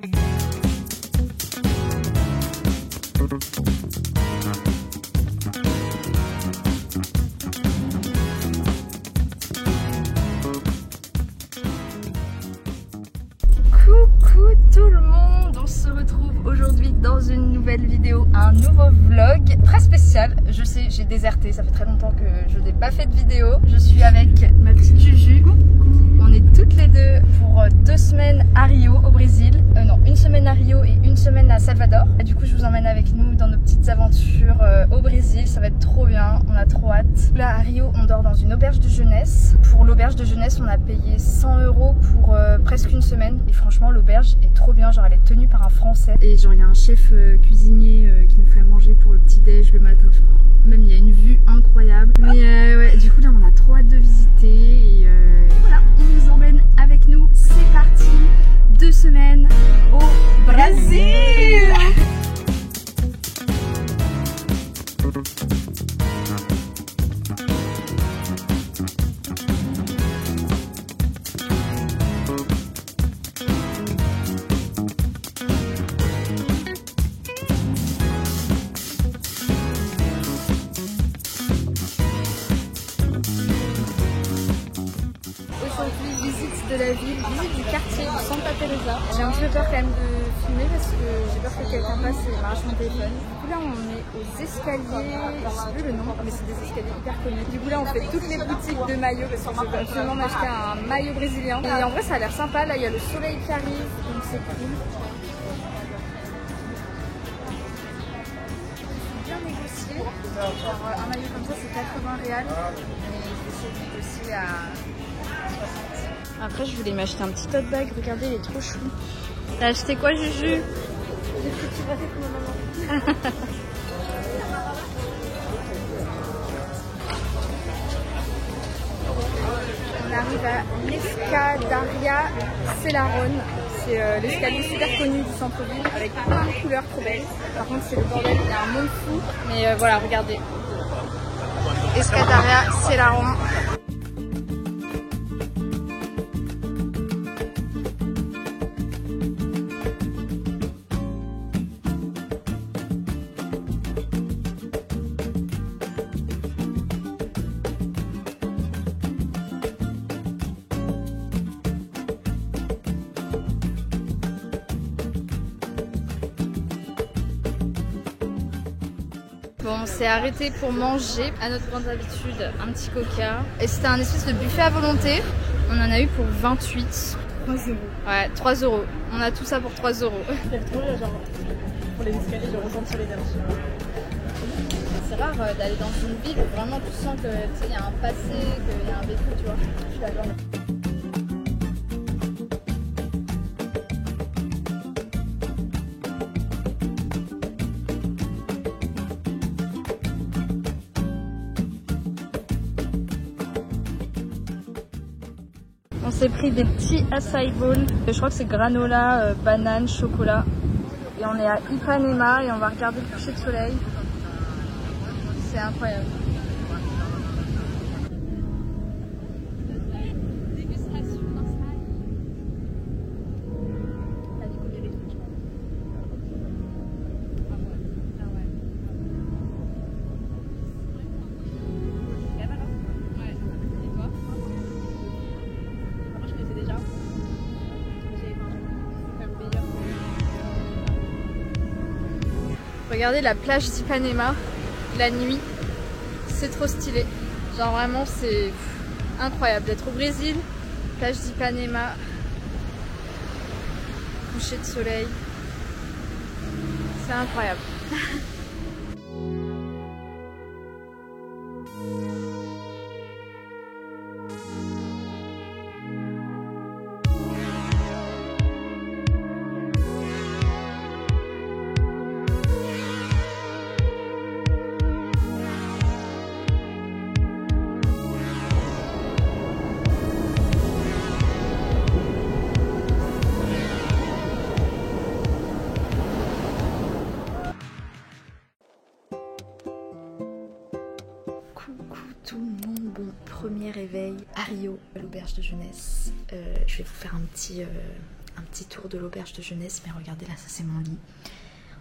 Coucou tout le monde, on se retrouve aujourd'hui dans une nouvelle vidéo, un nouveau vlog très spécial. Je sais, j'ai déserté, ça fait très longtemps que je n'ai pas fait de vidéo. Je suis avec ma petite Juju. On est toutes les deux pour 2 semaines à Rio au Brésil. Non, 1 semaine à Rio et 1 semaine à Salvador. Et du coup je vous emmène avec nous dans nos petites aventures au Brésil. Ça va être trop bien, on a trop hâte. Là à Rio on dort dans une auberge de jeunesse. Pour l'auberge de jeunesse on a payé 100 € pour presque 1 semaine. Et franchement l'auberge est trop bien, genre elle est tenue par un Français. Et genre il y a un chef cuisinier qui nous fait à manger pour le petit déj le matin. Enfin, même il y a une vue incroyable. Mais ouais, du coup là on a trop hâte de visiter. Et voilà, on vous emmène avec nous. C'est parti, 2 semaines au Brésil. Aujourd'hui, visite de la ville, visite du quartier de Santa Teresa. J'ai un petit peu peur quand même de filmer parce que j'ai peur que quelqu'un passe et m'arrache mon téléphone. Du coup là on est aux escaliers, je sais plus le nom, mais c'est des escaliers hyper connus. Du coup là on fait toutes les boutiques de maillots parce que je veux absolument m'acheter un maillot brésilien. Et en vrai ça a l'air sympa, là il y a le soleil qui arrive, donc c'est cool. Bien négocié, genre un maillot comme ça c'est 80 reals, mais je vais essayer de négocier à... Après je voulais m'acheter un petit tote bag, regardez il est trop chou. T'as acheté quoi Juju? J'ai fait petit bracelet pour ma maman. On arrive à l'Escadaria Celarón. C'est l'escalier super connu du centre-ville avec plein de couleurs trop belles. Par contre c'est le bordel, il y a un monde fou. Mais voilà, regardez. Escadaria Celarón. Bon, on s'est arrêté pour manger, à notre grande habitude, un petit coca. Et c'était un espèce de buffet à volonté. On en a eu pour 28. 3 €. Ouais, 3 €. On a tout ça pour 3 €. C'est trop bien, genre, pour les escaliers, je ressens l'énergie. C'est rare d'aller dans une ville où vraiment tu sens qu'il y a un passé, qu'il y a un vécu, tu vois. Je suis d'accord. On s'est pris des petits acai bowls. Je crois que c'est granola, banane, chocolat. Et on est à Ipanema et on va regarder le coucher de soleil. C'est incroyable. Regardez la plage d'Ipanema, la nuit, c'est trop stylé. Genre vraiment c'est incroyable d'être au Brésil, plage d'Ipanema, coucher de soleil, c'est incroyable. tout le monde, bon, premier réveil à Rio, à l'auberge de jeunesse. Je vais vous faire un petit un petit tour de l'auberge de jeunesse. Mais regardez là, ça c'est mon lit.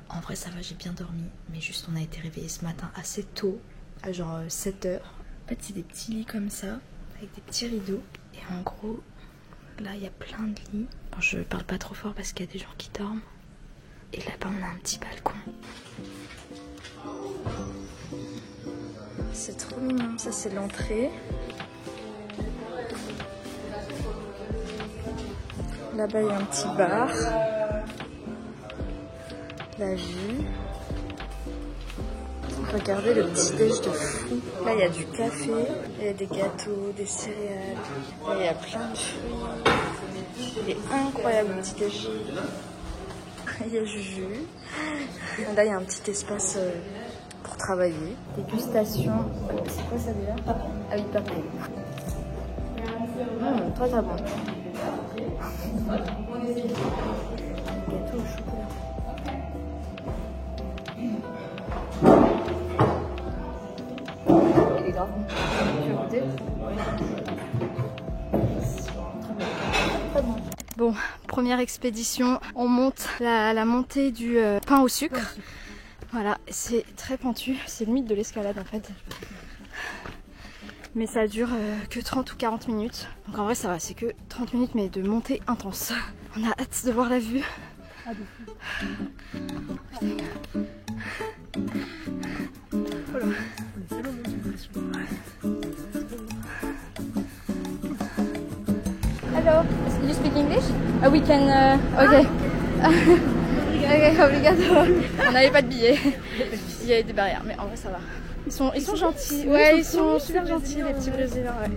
En vrai ça va, j'ai bien dormi. Mais juste on a été réveillés ce matin assez tôt, à genre 7 h. En fait c'est des petits lits comme ça, avec des petits rideaux. Et en gros, là il y a plein de lits. Bon, je parle pas trop fort parce qu'il y a des gens qui dorment. Et là-bas on a un petit balcon. C'est trop mignon, ça c'est l'entrée. Là-bas il y a un petit bar. La vue. Regardez le petit déj de fou. Là il y a du café, il y a des gâteaux, des céréales. Là il y a plein de fruits. Il est incroyable le petit déj. Il y a Juju. Là il y a un petit espace pour travailler. Dégustation. C'est quoi ça déjà? Ah oui, papa. Toi t'as bon. Gâteau au chocolat. Il est grave bon. Tu veux goûter? Très bon. Bon, première expédition. On monte la montée du pain au sucre. Voilà, c'est très pentu. C'est limite de l'escalade en fait. Mais ça dure que 30 ou 40 minutes. Donc en vrai ça va, c'est que 30 minutes mais de montée intense. On a hâte de voir la vue. Voilà. Hello, you speak English? We can... ok. Ok, obrigado. On n'avait pas de billets. Il y avait des barrières, mais en vrai ça va. Ils sont gentils, ouais, ils sont super gentils les petits brésiliens, ouais.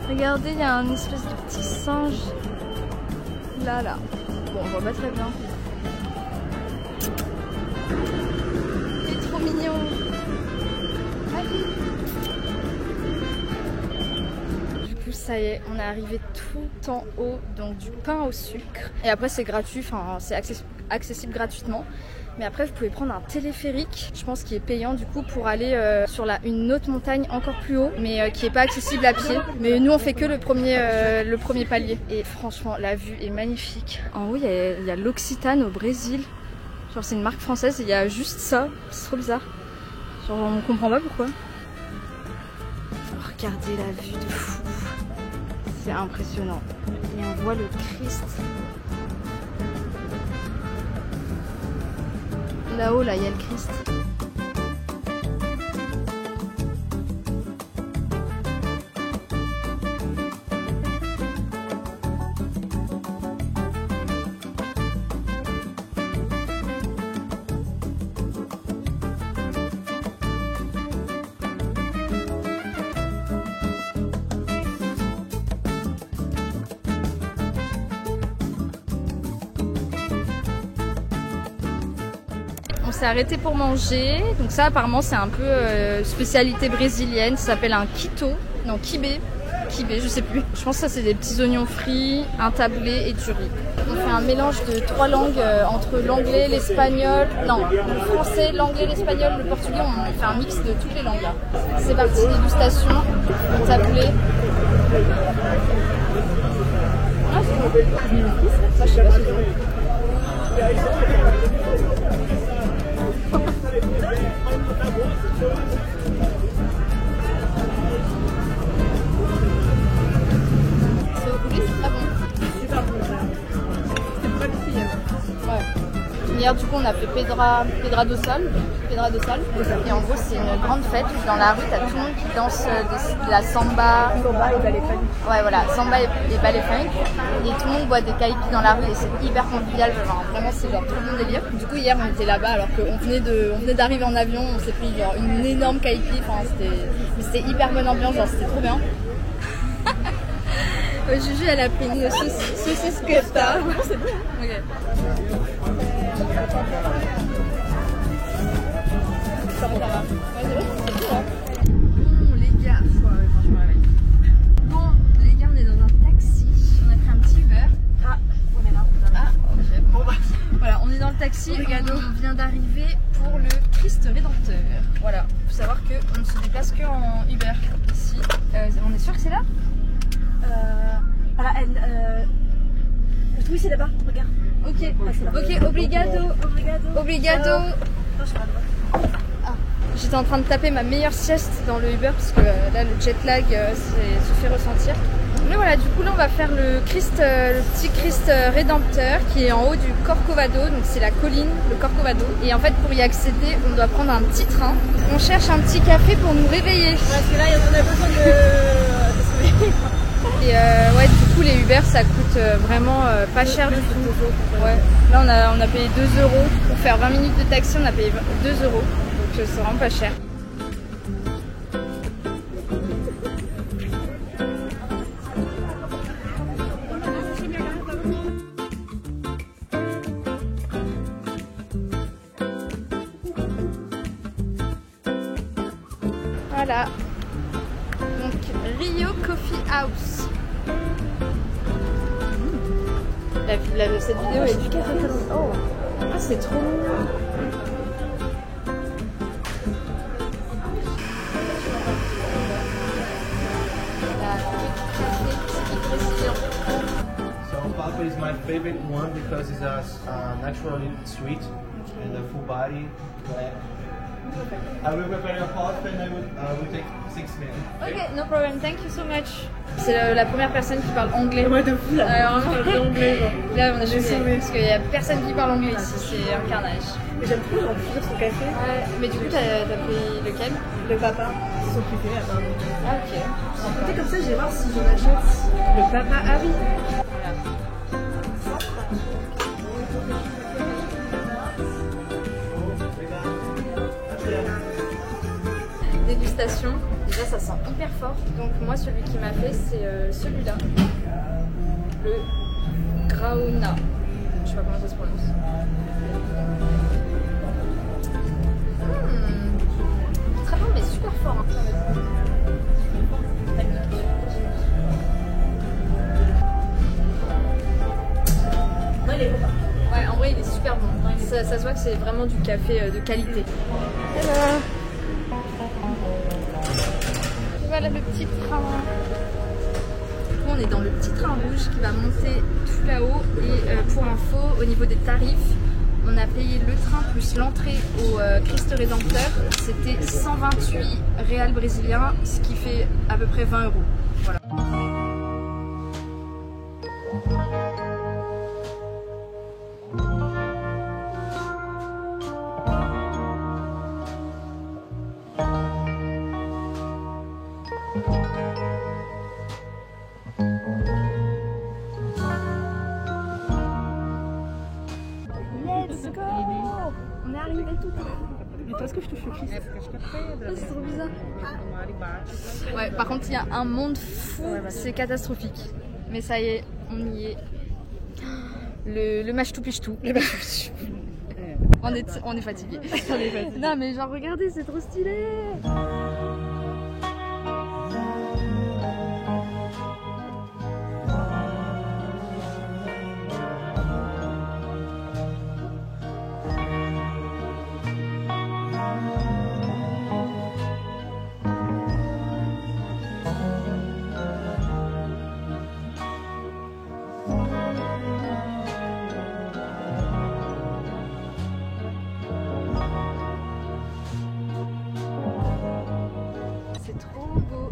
Regardez, il y a un espèce de petit singe là. Bon, on voit pas très bien. Il est trop mignon. Du coup, ça y est, on est arrivé tout en haut, donc du pain au sucre. Et après, c'est gratuit, enfin, c'est accessible gratuitement. Mais après vous pouvez prendre un téléphérique, je pense qu'il est payant du coup pour aller sur une autre montagne encore plus haut, mais qui n'est pas accessible à pied. Mais nous on fait que le premier palier. Et franchement la vue est magnifique. En haut il y a l'Occitane au Brésil. Genre c'est une marque française et il y a juste ça, c'est trop bizarre. Genre on comprend pas pourquoi. Regardez la vue de fou. C'est impressionnant. Et on voit le Christ. Là-haut, là, il y a le Christ. On s'est arrêté pour manger, donc ça apparemment c'est un peu spécialité brésilienne, ça s'appelle un quito, non kibé, je sais plus. Je pense que ça c'est des petits oignons frits, un tablé et du riz. On fait un mélange de 3 langues entre l'anglais, l'espagnol, non, le français, l'anglais, l'espagnol, le portugais, on fait un mix de toutes les langues là. C'est parti, dégustation, le tablé. Ah, c'est bon. Ça je sais pas si hier du coup on a fait Pedra do Sal et en gros c'est une grande fête où dans la rue t'as tout le monde qui danse de la samba et ballet funk. Ouais voilà, samba et ballet funk et tout le monde boit des caipis dans la rue et c'est hyper convivial, genre vraiment c'est genre trop bon délire. Du coup hier on était là-bas alors qu'on venait d'arriver en avion, on s'est pris genre une énorme caipi, enfin c'était hyper bonne ambiance, genre c'était trop bien. Juju elle a pris une saucisse Costa. C'est bon. Ok. Bon les gars, bon les gars on est dans un taxi, on a pris un petit Uber. Ah on est là. Ah ok bon bah voilà on est dans le taxi, on vient d'arriver pour le Christ Rédempteur. Voilà, faut savoir qu'on ne se déplace que en Uber ici. On est sûr que c'est là? Voilà, Oui, c'est là-bas, regarde. Ok, ok, obrigado. Obrigado. Ah, j'étais en train de taper ma meilleure sieste dans le Uber parce que là le jet lag se fait ressentir. Mais voilà, du coup là on va faire le petit Christ rédempteur qui est en haut du Corcovado, donc c'est la colline, le Corcovado. Et en fait pour y accéder on doit prendre un petit train. On cherche un petit café pour nous réveiller. Parce que là on a besoin de se réveiller. Et ouais, du coup les Uber ça coûte vraiment pas cher du tout. Ouais. Là on a payé 2 euros pour faire 20 minutes de taxi, on a payé 2 euros, donc c'est vraiment pas cher. Voilà, donc Rio Coffee House. Cette vidéo est du café. Oh, ah, c'est trop mignon. So Papa is my favorite one because it's naturally sweet and a full body. I will prepare your coffee and I will take 6 minutes. Ok, no problem, thank you so much. C'est la première personne qui parle anglais. Ouais, de fou là. Vraiment. Anglais, genre. Là, on a choisi parce qu'il n'y a personne qui parle anglais ici, c'est un carnage. J'aime trop genre plusieurs son café. Ouais, mais du coup, t'as pris lequel? Le papa, c'est son préféré apparemment. Ah, ok. Écoutez, comme ça, je vais voir si j'en achète. Le papa, ah oui. Voilà. Dégustation, déjà ça sent hyper fort. Donc moi celui qui m'a fait c'est celui-là, le Grauna. Je sais pas comment ça se prononce. Très bon mais super fort. Hein. Non, il est bon. Ouais, en vrai il est super bon. Ça se voit que c'est vraiment du café de qualité. Hello. Voilà le petit train. On est dans le petit train rouge qui va monter tout là-haut. Et pour info, au niveau des tarifs, on a payé le train plus l'entrée au Christ Rédempteur. C'était 128 réals brésiliens, ce qui fait à peu près 20 euros. Voilà. Let's go! On est arrivé tout à l'heure. Mais toi, est-ce que je touche le Christ? C'est trop bizarre. Ouais, par contre, il y a un monde fou, c'est catastrophique. Mais ça y est, on y est. Le match tout piche tout. On est fatigué. Non, mais genre, regardez, c'est trop stylé!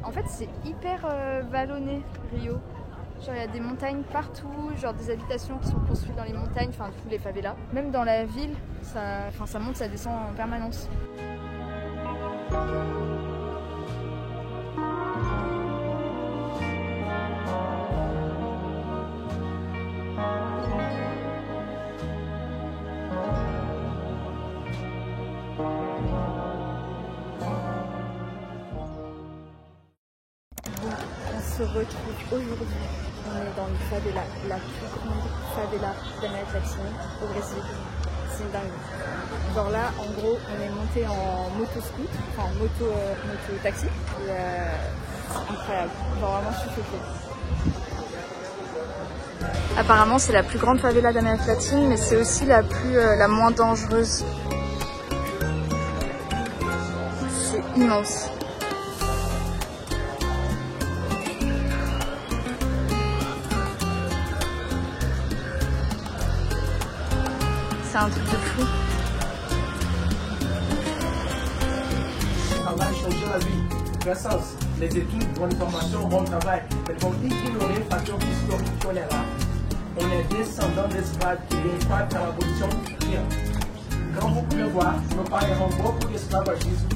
En fait, c'est hyper vallonné, Rio. Genre, il y a des montagnes partout, genre des habitations qui sont construites dans les montagnes, enfin, tous les favelas. Même dans la ville, ça monte, ça descend en permanence. On se retrouve aujourd'hui. On est dans une favela, la plus grande favela d'Amérique latine au Brésil. C'est une dingue. Genre là, en gros, on est monté en moto-scoot, enfin moto-taxi. Et c'est incroyable. Genre vraiment, je suis choquée. Apparemment, c'est la plus grande favela d'Amérique latine, mais c'est aussi la moins dangereuse. C'est immense. c'est un truc de fou. Ça va changer la vie. Grâce les études, bonne formation, bon travail. Elles vont ignorer le facteur historique qu'on est là. On est descendants d'esclaves qui viennent pas dans l'abolition du rien. Comme vous pouvez voir, nos parents ont beaucoup d'esclavagisme.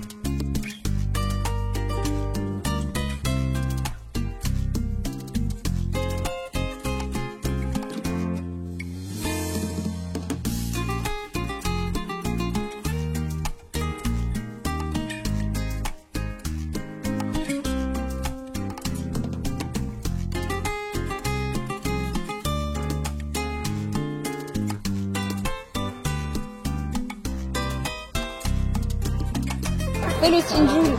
Fais le Sinjul.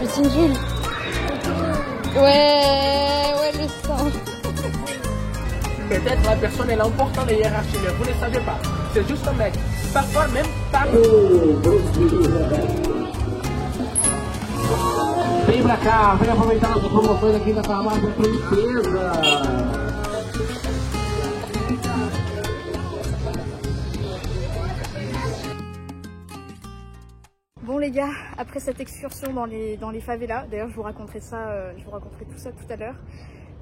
Le Sinjul. Ouais, je sens. Peut-être la personne elle est importante dans les hiérarchies, mais vous ne savez pas. C'est juste un mec. Parfois même pas. Vem pra cá, vem aproveitar nossas promoções aqui da farmácia Princesa. Bon les gars, après cette excursion dans les favelas, d'ailleurs je vous raconterai tout ça tout à l'heure.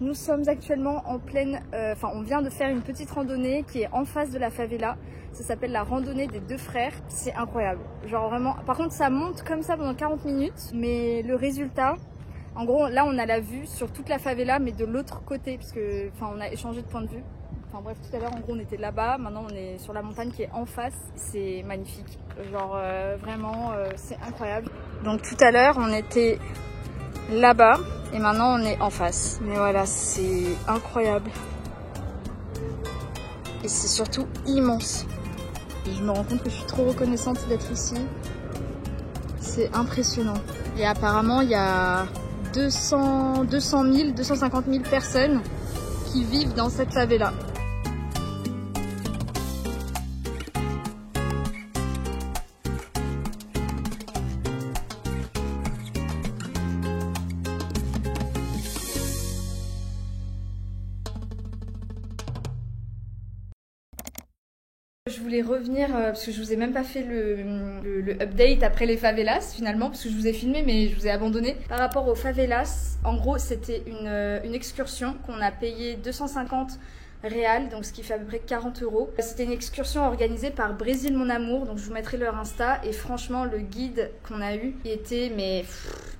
Nous sommes actuellement en pleine, on vient de faire une petite randonnée qui est en face de la favela. Ça s'appelle la randonnée des deux frères. C'est incroyable, genre vraiment. Par contre ça monte comme ça pendant 40 minutes, mais le résultat, en gros là on a la vue sur toute la favela, mais de l'autre côté, parce que on a échangé de point de vue. Enfin bref, tout à l'heure en gros on était là-bas, maintenant on est sur la montagne qui est en face, c'est magnifique, genre vraiment c'est incroyable. Donc tout à l'heure on était là-bas et maintenant on est en face, mais voilà c'est incroyable et c'est surtout immense. Et je me rends compte que je suis trop reconnaissante d'être ici, c'est impressionnant. Et apparemment il y a 250 000 personnes qui vivent dans cette favela. Je voulais revenir parce que je vous ai même pas fait le update après les favelas finalement, parce que je vous ai filmé mais je vous ai abandonné. Par rapport aux favelas, en gros c'était une excursion qu'on a payé 250 réal, donc ce qui fait à peu près 40 €. C'était une excursion organisée par Brésil Mon Amour, donc je vous mettrai leur Insta, et franchement le guide qu'on a eu était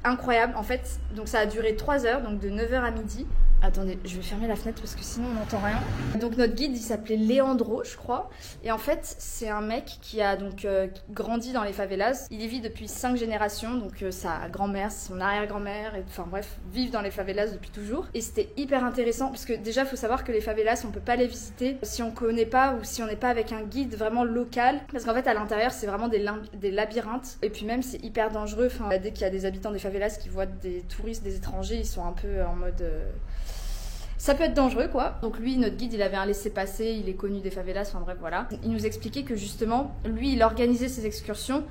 incroyable en fait. Donc ça a duré 3 heures, donc de 9 h à midi. Attendez, je vais fermer la fenêtre parce que sinon on n'entend rien. Donc notre guide il s'appelait Leandro je crois, et en fait c'est un mec qui a donc grandi dans les favelas. Il y vit depuis 5 générations, donc sa grand-mère, son arrière-grand-mère, enfin bref, vivent dans les favelas depuis toujours. Et c'était hyper intéressant parce que déjà il faut savoir que les favelas on peut pas les visiter si on connaît pas ou si on n'est pas avec un guide vraiment local, parce qu'en fait à l'intérieur c'est vraiment des labyrinthes, et puis même c'est hyper dangereux. Enfin, dès qu'il y a des habitants des favelas qui voient des touristes, des étrangers, ils sont un peu en mode ça peut être dangereux quoi. Donc lui, notre guide, il avait un laissez-passer, il est connu des favelas, enfin bref voilà. Il nous expliquait que justement, lui, il organisait ses excursions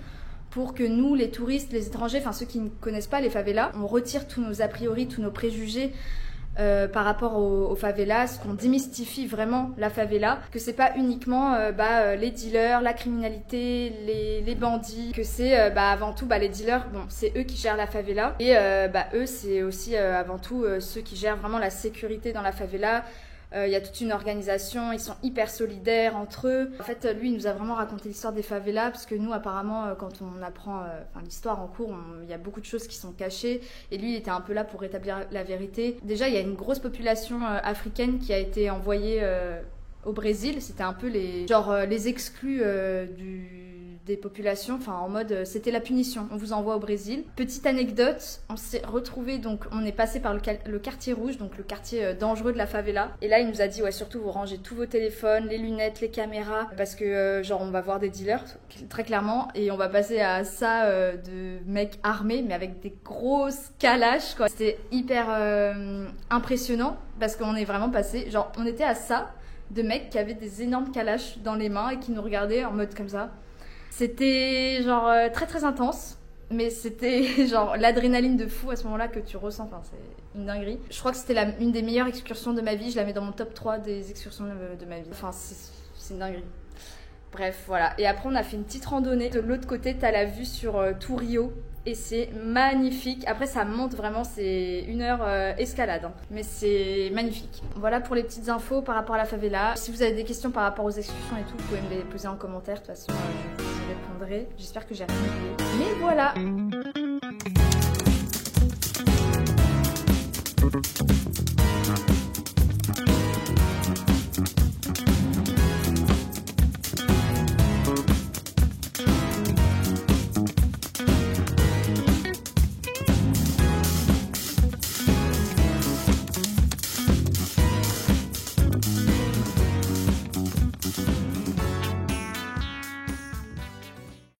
pour que nous, les touristes, les étrangers, enfin ceux qui ne connaissent pas les favelas, on retire tous nos a priori, tous nos préjugés par rapport aux favelas, qu'on démystifie vraiment la favela, que c'est pas uniquement les dealers, la criminalité, les bandits, que c'est avant tout les dealers, bon c'est eux qui gèrent la favela, et eux c'est aussi avant tout ceux qui gèrent vraiment la sécurité dans la favela. Il y a toute une organisation, ils sont hyper solidaires entre eux. En fait, lui, il nous a vraiment raconté l'histoire des favelas, parce que nous, apparemment, quand on apprend l'histoire en cours, il y a beaucoup de choses qui sont cachées. Et lui, il était un peu là pour rétablir la vérité. Déjà, il y a une grosse population africaine qui a été envoyée au Brésil. C'était un peu les exclus des populations, enfin en mode c'était la punition, on vous envoie au Brésil. Petite anecdote, on s'est retrouvés, donc on est passé par le quartier rouge, donc le quartier dangereux de la favela, et là il nous a dit ouais, surtout vous rangez tous vos téléphones, les lunettes, les caméras, parce que on va voir des dealers très clairement, et on va passer à ça de mecs armés mais avec des grosses calaches quoi. C'était hyper impressionnant parce qu'on est vraiment passé, on était à ça de mecs qui avaient des énormes calaches dans les mains et qui nous regardaient en mode comme ça. C'était très très intense, mais c'était l'adrénaline de fou à ce moment-là que tu ressens, enfin c'est une dinguerie. Je crois que c'était une des meilleures excursions de ma vie, je la mets dans mon top 3 des excursions de ma vie, enfin c'est une dinguerie. Bref, voilà. Et après, on a fait une petite randonnée. De l'autre côté, t'as la vue sur tout Rio. Et c'est magnifique. Après, ça monte vraiment, c'est 1 heure escalade. Hein. Mais c'est magnifique. Voilà pour les petites infos par rapport à la favela. Si vous avez des questions par rapport aux excursions et tout, vous pouvez me les poser en commentaire. De toute façon, je vous répondrai. J'espère que j'ai rien oublié. Mais voilà.